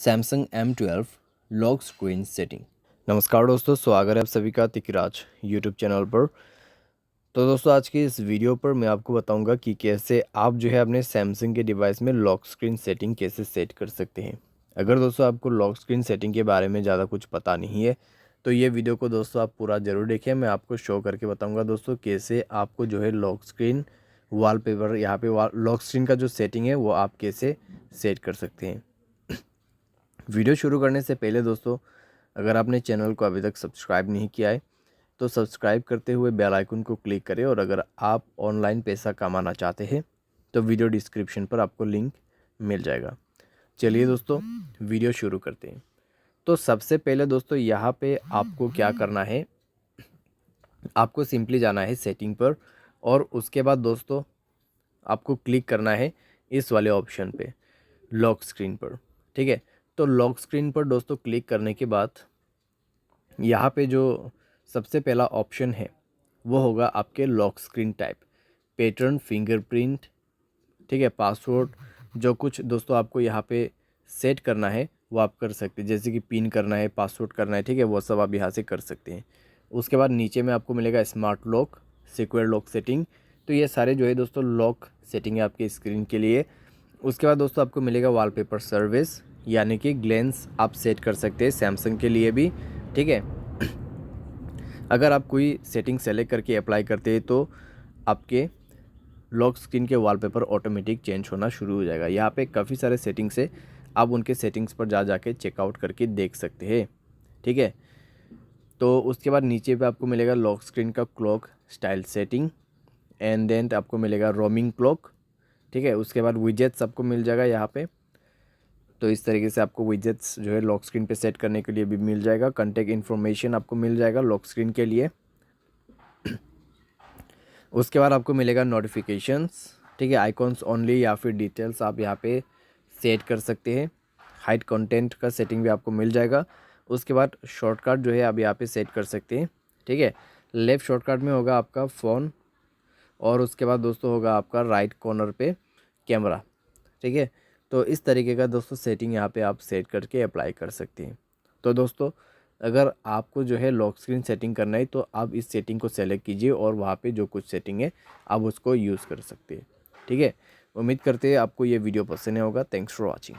Samsung M12 lock screen setting. नमस्कार दोस्तों, स्वागत है आप सभी का तिकराज यूट्यूब चैनल पर। तो दोस्तों, आज की इस वीडियो पर मैं आपको बताऊंगा कि कैसे आप जो है अपने सैमसंग के डिवाइस में लॉक स्क्रीन सेटिंग कैसे सेट कर सकते हैं। अगर दोस्तों आपको लॉक स्क्रीन सेटिंग के बारे में ज़्यादा कुछ पता नहीं है तो ये वीडियो को दोस्तों आप पूरा ज़रूर देखें। मैं आपको शो करके बताऊँगा दोस्तों कैसे आपको जो है लॉक स्क्रीन वॉलपेपर यहाँ पे लॉक स्क्रीन का जो सेटिंग है वो आप कैसे सेट कर सकते हैं। वीडियो शुरू करने से पहले दोस्तों, अगर आपने चैनल को अभी तक सब्सक्राइब नहीं किया है तो सब्सक्राइब करते हुए बेल आइकन को क्लिक करें। और अगर आप ऑनलाइन पैसा कमाना चाहते हैं तो वीडियो डिस्क्रिप्शन पर आपको लिंक मिल जाएगा। चलिए दोस्तों, वीडियो शुरू करते हैं। तो सबसे पहले दोस्तों यहाँ पे आपको क्या करना है, आपको सिंपली जाना है सेटिंग पर और उसके बाद दोस्तों आपको क्लिक करना है इस वाले ऑप्शन पे, लॉक स्क्रीन पर। ठीक है, तो लॉक स्क्रीन पर दोस्तों क्लिक करने के बाद यहाँ पे जो सबसे पहला ऑप्शन है वो होगा आपके lock screen type, pattern, fingerprint, ठीक है, पासवर्ड। जो कुछ दोस्तों आपको यहाँ पे सेट करना है वो आप कर सकते हैं, जैसे कि पिन करना है, पासवर्ड करना है, ठीक है, वो सब आप यहाँ से कर सकते हैं। उसके बाद नीचे में आपको मिलेगा smart lock, secure lock setting. तो ये सारे जो है दोस्तों लॉक सेटिंग है आपके स्क्रीन के लिए। उसके बाद दोस्तों आपको मिलेगा वॉलपेपर सर्विस, यानी कि ग्लेंस आप सेट कर सकते हैं सैमसंग के लिए भी। ठीक है, अगर आप कोई सेटिंग सेलेक्ट करके अप्लाई करते हैं तो आपके लॉक स्क्रीन के वॉलपेपर ऑटोमेटिक चेंज होना शुरू हो जाएगा। यहाँ पे काफ़ी सारे सेटिंग्स है, आप उनके सेटिंग्स पर जाके चेकआउट करके देख सकते हैं। ठीक है, तो उसके बाद नीचे पे आपको मिलेगा लॉक स्क्रीन का clock style setting, and then आपको मिलेगा रोमिंग क्लॉक। ठीक है, उसके बाद विजेट्स आपको मिल जाएगा यहाँ पे। तो इस तरीके से आपको विजेट्स जो है लॉक स्क्रीन पे सेट करने के लिए भी मिल जाएगा। कॉन्टैक्ट इन्फॉर्मेशन आपको मिल जाएगा लॉक स्क्रीन के लिए। उसके बाद आपको मिलेगा नोटिफिकेशंस, ठीक है, आइकॉन्स ओनली या फिर डिटेल्स आप यहाँ पे सेट कर सकते हैं। हाइड कंटेंट का सेटिंग भी आपको मिल जाएगा। उसके बाद शॉर्टकट जो है आप यहाँ पे सेट कर सकते हैं। ठीक है, लेफ़्ट शॉर्टकट में होगा आपका फ़ोन और उसके बाद दोस्तों होगा आपका राइट कॉर्नर पे कैमरा। ठीक है, तो इस तरीके का दोस्तों सेटिंग यहाँ पे आप सेट करके अप्लाई कर सकते हैं। तो दोस्तों, अगर आपको जो है लॉक स्क्रीन सेटिंग करना है तो आप इस सेटिंग को सेलेक्ट कीजिए और वहाँ पे जो कुछ सेटिंग है आप उसको यूज़ कर सकते हैं। ठीक है, उम्मीद करते हैं आपको ये वीडियो पसंद होगा। Thanks for watching.